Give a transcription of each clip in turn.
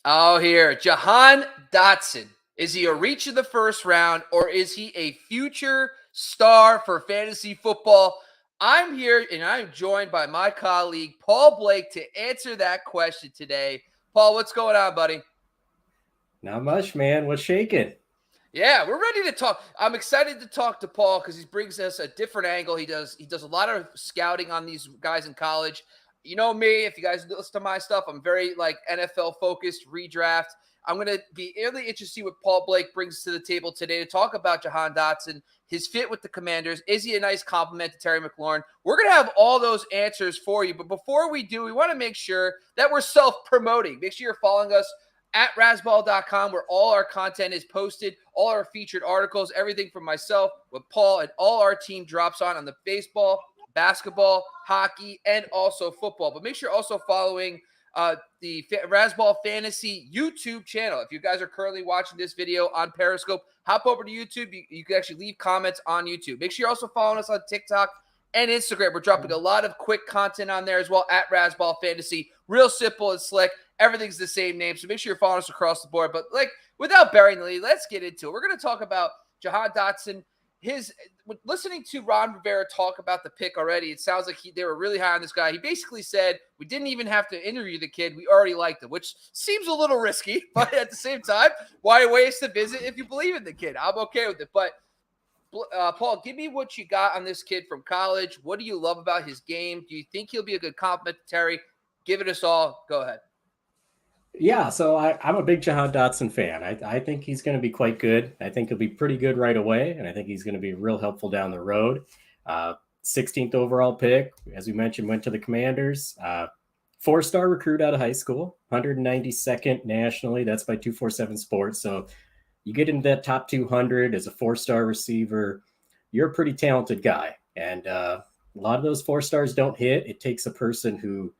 Oh, here, Jahan Dotson. Is he a reach in the first round, or is he a future star for fantasy football? I'm here and I'm joined by my colleague, Paul Blake, to answer that question today. Paul, what's going on, buddy? Not much, man. What's shaking? Yeah, we're ready to talk. I'm excited to talk to Paul because he brings us a different angle. He does a lot of scouting on these guys in college. You know me, if you guys listen to my stuff, I'm very like NFL focused, redraft. I'm gonna be really interested to see what Paul Blake brings to the table today to talk about Jahan Dotson, his fit with the Commanders. Is he a nice compliment to Terry McLaurin? We're gonna have all those answers for you. But before we do, we want to make sure that we're self-promoting. Make sure you're following us at razzball.com, where all our content is posted, all our featured articles, everything from myself, with Paul, and all our team drops on the baseball, basketball, hockey, and also football. But make sure you're also following the Razzball Fantasy YouTube channel. If you guys are currently watching this video on Periscope, hop over to YouTube. You can actually leave comments on YouTube. Make sure you're also following us on TikTok and Instagram. We're dropping a lot of quick content on there as well at Razzball Fantasy. Real simple and slick. Everything's the same name, so make sure you're following us across the board. But without burying the lead, let's get into it. We're going to talk about Jahan Dotson. Listening to Ron Rivera talk about the pick already, it sounds like they were really high on this guy. He basically said we didn't even have to interview the kid; we already liked him, which seems a little risky. But at the same time, why waste the visit if you believe in the kid? I'm okay with it. But Paul, give me what you got on this kid from college. What do you love about his game? Do you think he'll be a good compliment to Terry? Give it us all. Go ahead. Yeah, so I'm a big Jahan Dotson fan. I think he's going to be quite good. I think he'll be pretty good right away, and I think he's going to be real helpful down the road. 16th overall pick, as we mentioned, went to the Commanders. Four-star recruit out of high school, 192nd nationally. That's by 247 Sports. So you get into that top 200 as a four-star receiver, you're a pretty talented guy. And a lot of those four stars don't hit. It takes a person who,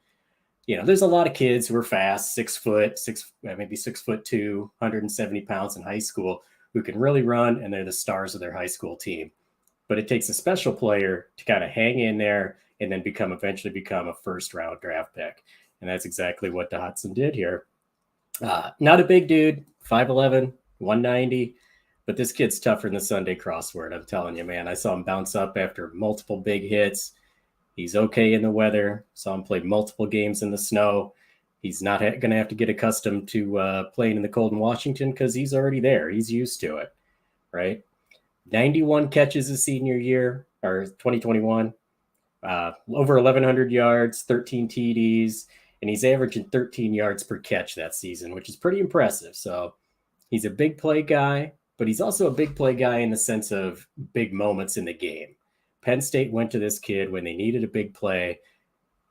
there's a lot of kids who are fast, 6 foot, maybe 6'2", 170 pounds in high school who can really run, and they're the stars of their high school team. But it takes a special player to kind of hang in there and then eventually become a first-round draft pick. And that's exactly what Dotson did here. Not a big dude, 5'11", 190, but this kid's tougher than the Sunday crossword. I'm telling you, man. I saw him bounce up after multiple big hits. He's okay in the weather. Saw him play multiple games in the snow. He's not going to have to get accustomed to playing in the cold in Washington because he's already there. He's used to it, right? 91 catches his senior year, or 2021. Over 1,100 yards, 13 TDs, and he's averaging 13 yards per catch that season, which is pretty impressive. So he's a big play guy, but he's also a big play guy in the sense of big moments in the game. Penn State went to this kid when they needed a big play,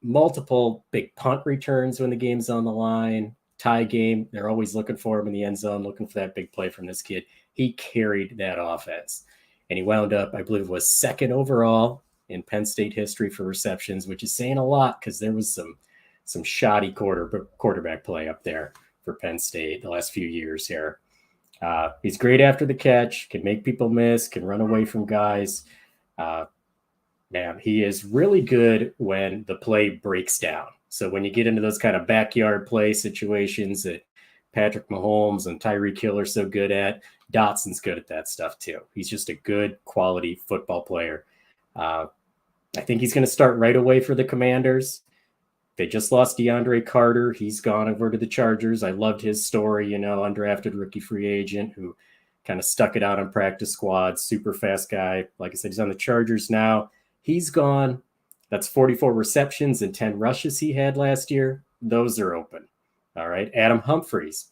multiple big punt returns when the game's on the line, tie game. They're always looking for him in the end zone, looking for that big play from this kid. He carried that offense, and he wound up, I believe, was second overall in Penn State history for receptions, which is saying a lot because there was some shoddy quarterback play up there for Penn State the last few years here. He's great after the catch, can make people miss, can run away from guys. Man, he is really good when the play breaks down. So when you get into those kind of backyard play situations that Patrick Mahomes and Tyreek Hill are so good at, Dotson's good at that stuff too. He's just a good quality football player. I think he's going to start right away for the Commanders. They just lost DeAndre Carter. He's gone over to the Chargers. I loved his story, undrafted rookie free agent who kind of stuck it out on practice squad, super fast guy. Like I said, he's on the Chargers now. He's gone. That's 44 receptions and 10 rushes he had last year. Those are open. All right. Adam Humphries,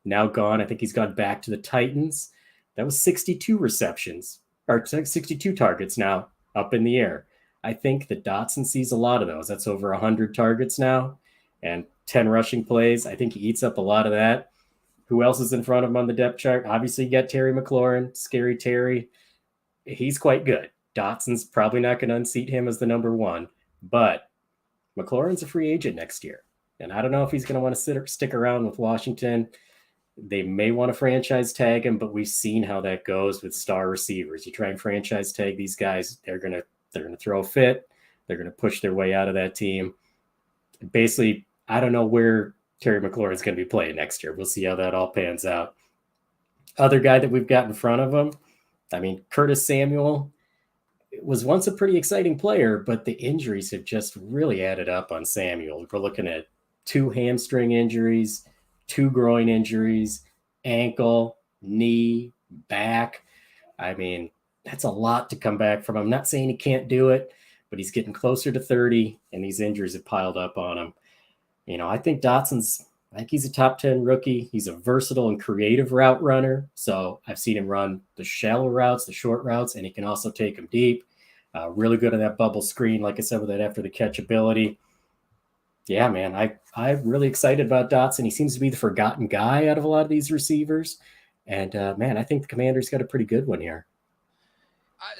now gone. I think he's gone back to the Titans. That was 62 receptions, or 62 targets now up in the air. I think that Dotson sees a lot of those. That's over 100 targets now and 10 rushing plays. I think he eats up a lot of that. Who else is in front of him on the depth chart? Obviously, you got Terry McLaurin, Scary Terry. He's quite good. Dotson's probably not going to unseat him as the number one, but McLaurin's a free agent next year. And I don't know if he's going to want to stick around with Washington. They may want to franchise tag him, but we've seen how that goes with star receivers. You try and franchise tag these guys, they're going to throw a fit. They're going to push their way out of that team. Basically, I don't know where Terry McLaurin's going to be playing next year. We'll see how that all pans out. Other guy that we've got in front of him, I mean, Curtis Samuel was once a pretty exciting player, but the injuries have just really added up on Samuel. We're looking at 2 hamstring injuries, 2 groin injuries, ankle, knee, back. I mean, that's a lot to come back from. I'm not saying he can't do it, but he's getting closer to 30, and these injuries have piled up on him. I think I think he's a top 10 rookie. He's a versatile and creative route runner. So I've seen him run the shallow routes, the short routes, and he can also take them deep. Really good on that bubble screen, like I said, with that after the catch ability. Yeah, man, I'm really excited about Dotson. He seems to be the forgotten guy out of a lot of these receivers. And, man, I think the Commanders got a pretty good one here.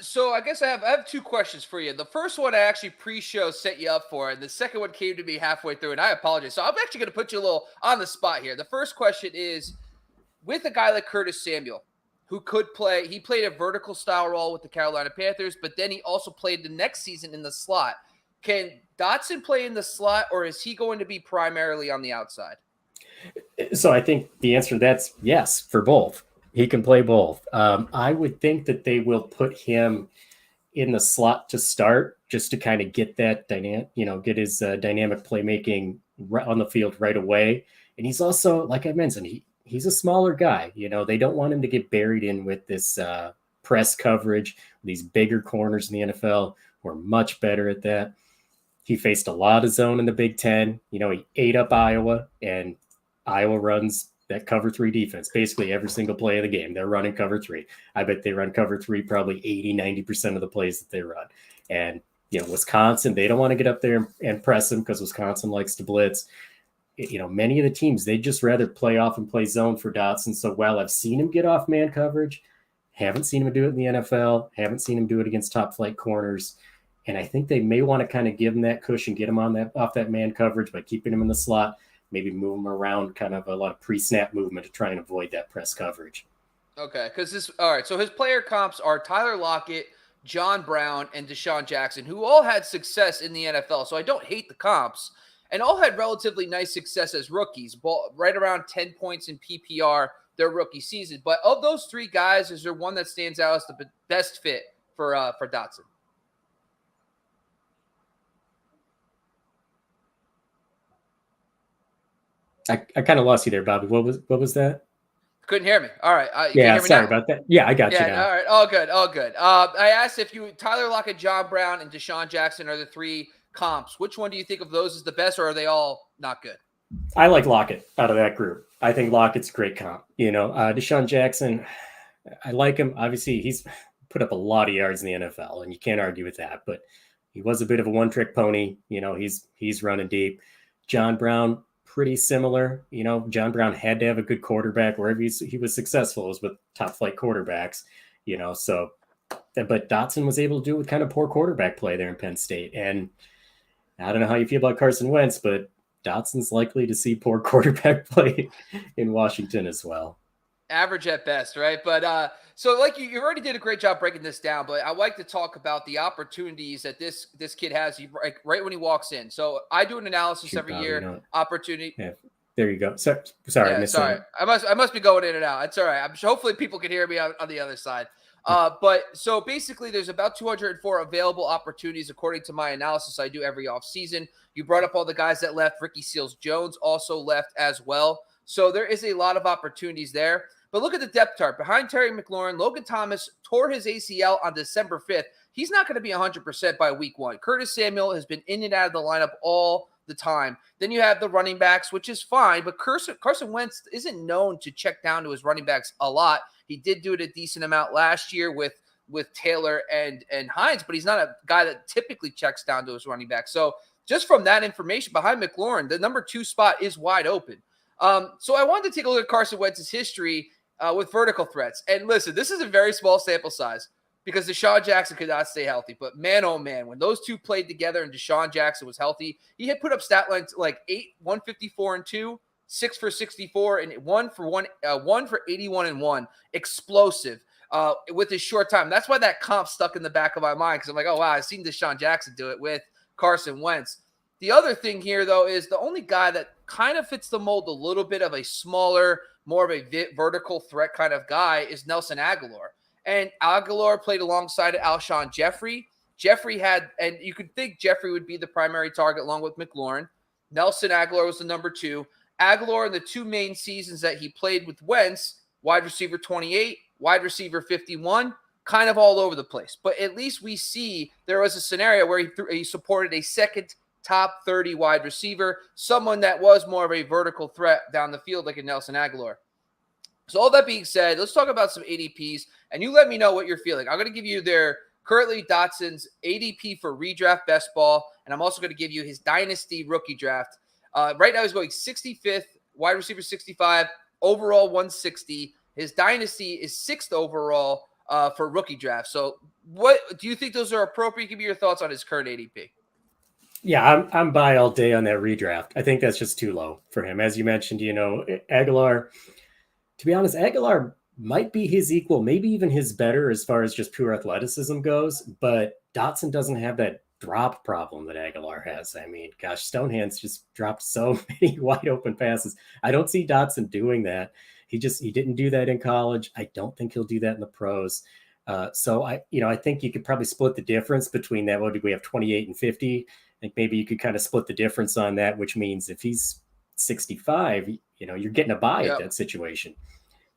So I guess I have 2 questions for you. The first one I actually pre-show set you up for, and the second one came to me halfway through, and I apologize. So I'm actually going to put you a little on the spot here. The first question is, with a guy like Curtis Samuel, who could play, he played a vertical style role with the Carolina Panthers, but then he also played the next season in the slot. Can Dotson play in the slot, or is he going to be primarily on the outside? So I think the answer to that's yes for both. He can play both. I would think that they will put him in the slot to start, just to kind of get that dynamic, get his dynamic playmaking on the field right away. And he's also, like I mentioned, he's a smaller guy. They don't want him to get buried in with this press coverage. These bigger corners in the NFL who are much better at that. He faced a lot of zone in the Big Ten. He ate up Iowa, and Iowa runs that cover 3 defense basically every single play of the game. They're running cover 3. I bet they run cover 3 probably 80-90% of the plays that they run. And Wisconsin, they don't want to get up there and press them because Wisconsin likes to blitz. Many of the teams, they just rather play off and play zone for Dotson. So while I've seen him get off man coverage, haven't seen him do it in the NFL, haven't seen him do it against top flight corners. And I think they may want to kind of give him that cushion, get him off that man coverage by keeping him in the slot, maybe move him around, kind of a lot of pre-snap movement to try and avoid that press coverage. Okay, all right, so his player comps are Tyler Lockett, John Brown, and Deshaun Jackson, who all had success in the NFL. So I don't hate the comps, and all had relatively nice success as rookies, right around 10 points in PPR their rookie season. But of those 3 guys, is there one that stands out as the best fit for Dotson? I kind of lost you there, Bobby. What was that? Couldn't hear me. All right. Yeah, sorry about that. Yeah, I got you now. All right. All good. I asked if Tyler Lockett, John Brown, and Deshaun Jackson are the 3 comps. Which one do you think of those as the best, or are they all not good? I like Lockett out of that group. I think Lockett's a great comp. Deshaun Jackson, I like him. Obviously, he's put up a lot of yards in the NFL, and you can't argue with that. But he was a bit of a one-trick pony. He's running deep. John Brown, pretty similar. John Brown had to have a good quarterback wherever he was successful was with top flight quarterbacks, so, but Dotson was able to do it with kind of poor quarterback play there in Penn State. And I don't know how you feel about Carson Wentz, but Dotson's likely to see poor quarterback play in Washington as well. Average at best, right? But so like you already did a great job breaking this down, but I like to talk about the opportunities that this kid has right when he walks in. So I do an analysis every year. Opportunity. Yeah. There you go. Sorry. Yeah, sorry. I must be going in and out. It's all right. Hopefully people can hear me on the other side. But so basically there's about 204 available opportunities according to my analysis I do every offseason. You brought up all the guys that left. Ricky Seals-Jones also left as well. So there is a lot of opportunities there. But look at the depth chart. Behind Terry McLaurin, Logan Thomas tore his ACL on December 5th. He's not going to be 100% by week 1. Curtis Samuel has been in and out of the lineup all the time. Then you have the running backs, which is fine, but Carson Wentz isn't known to check down to his running backs a lot. He did do it a decent amount last year with Taylor and Hines, but he's not a guy that typically checks down to his running back. So just from that information behind McLaurin, the number 2 spot is wide open. So I wanted to take a look at Carson Wentz's history with vertical threats. And listen, this is a very small sample size because Deshaun Jackson could not stay healthy. But man, oh man, when those 2 played together and Deshaun Jackson was healthy, he had put up stat lines like 154 and 2, 6 for 64, and 1 for 81 and 1. Explosive with his short time. That's why that comp stuck in the back of my mind because I'm like, oh wow, I've seen Deshaun Jackson do it with Carson Wentz. The other thing here, though, is the only guy that kind of fits the mold a little bit of a smaller, more of a vertical threat kind of guy is Nelson Aguilar. And Aguilar played alongside Alshon Jeffrey. Jeffrey had, and you could think Jeffrey would be the primary target along with McLaurin. Nelson Aguilar was the number 2. Aguilar in the 2 main seasons that he played with Wentz, wide receiver 28, wide receiver 51, kind of all over the place. But at least we see there was a scenario where he supported a second top 30 wide receiver, someone that was more of a vertical threat down the field like a Nelson Aguilar. So all that being said, let's talk about some ADPs, and you let me know what you're feeling. I'm going to give you their currently Dotson's ADP for redraft best ball, and I'm also going to give you his dynasty rookie draft. Right now he's going 65th, wide receiver 65, overall 160. His dynasty is 6th overall for rookie draft. So what do you think those are appropriate? Give me your thoughts on his current ADP. Yeah, I'm by all day on that redraft. I think that's just too low for him. As you mentioned, Aguilar, to be honest, Aguilar might be his equal, maybe even his better as far as just pure athleticism goes, but Dotson doesn't have that drop problem that Aguilar has. I mean, gosh, Stonehand's just dropped so many wide open passes. I don't see Dotson doing that. He didn't do that in college. I don't think he'll do that in the pros. So I think you could probably split the difference between that. What do we have, 28 and 50? I think maybe you could kind of split the difference on that, which means if he's 65, you're getting a buy at that situation.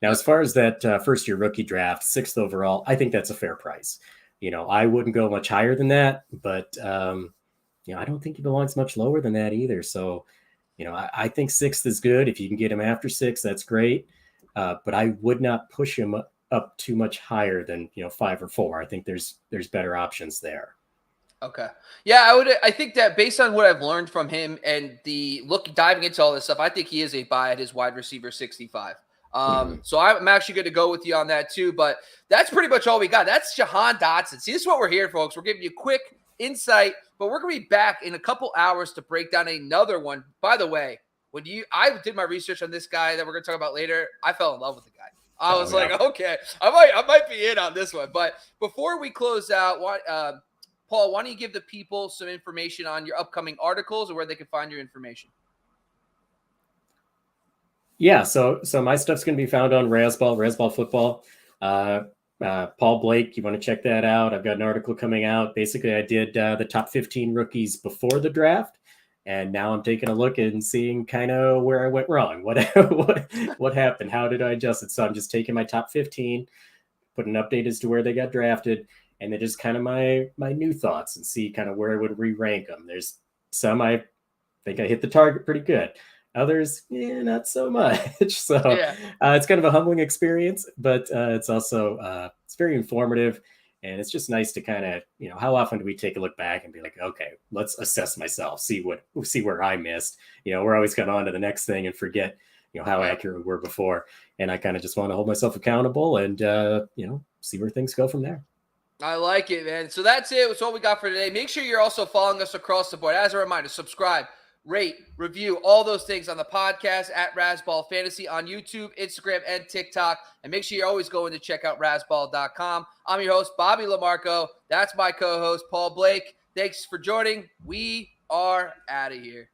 Now, as far as that first year rookie draft, 6th overall, I think that's a fair price. I wouldn't go much higher than that, but I don't think he belongs much lower than that either. So, I think 6th is good. If you can get him after 6, that's great. But I would not push him up too much higher than 5 or 4. I think there's better options there. Okay. Yeah, I think that based on what I've learned from him and diving into all this stuff, I think he is a buy at his wide receiver 65. So I'm actually going to go with you on that too, but that's pretty much all we got. That's Jahan Dotson. See, this is what we're here, folks. We're giving you quick insight, but we're going to be back in a couple hours to break down another one. By the way, I did my research on this guy that we're going to talk about later, I fell in love with the guy. I was like, okay, I might be in on this one. But before we close out, Paul, why don't you give the people some information on your upcoming articles or where they can find your information? Yeah, so my stuff's going to be found on Razzball Football. Paul Blake, you want to check that out? I've got an article coming out. Basically, I did the top 15 rookies before the draft, and now I'm taking a look and seeing kind of where I went wrong. What happened? How did I adjust it? So I'm just taking my top 15, put an update as to where they got drafted, and then just kind of my new thoughts and see kind of where I would re-rank them. There's some I think I hit the target pretty good. Others, not so much. So it's kind of a humbling experience, but it's also it's very informative, and it's just nice to kind of how often do we take a look back and be like, okay, let's assess myself, see where I missed. We're always kind of on to the next thing and forget how accurate we were before, and I kind of just want to hold myself accountable and see where things go from there. I like it, man. So that's it. That's all we got for today. Make sure you're also following us across the board. As a reminder, subscribe, rate, review, all those things on the podcast at Razzball Fantasy on YouTube, Instagram, and TikTok. And make sure you're always going to check out Razzball.com. I'm your host, Bobby LaMarco. That's my co-host, Paul Blake. Thanks for joining. We are out of here.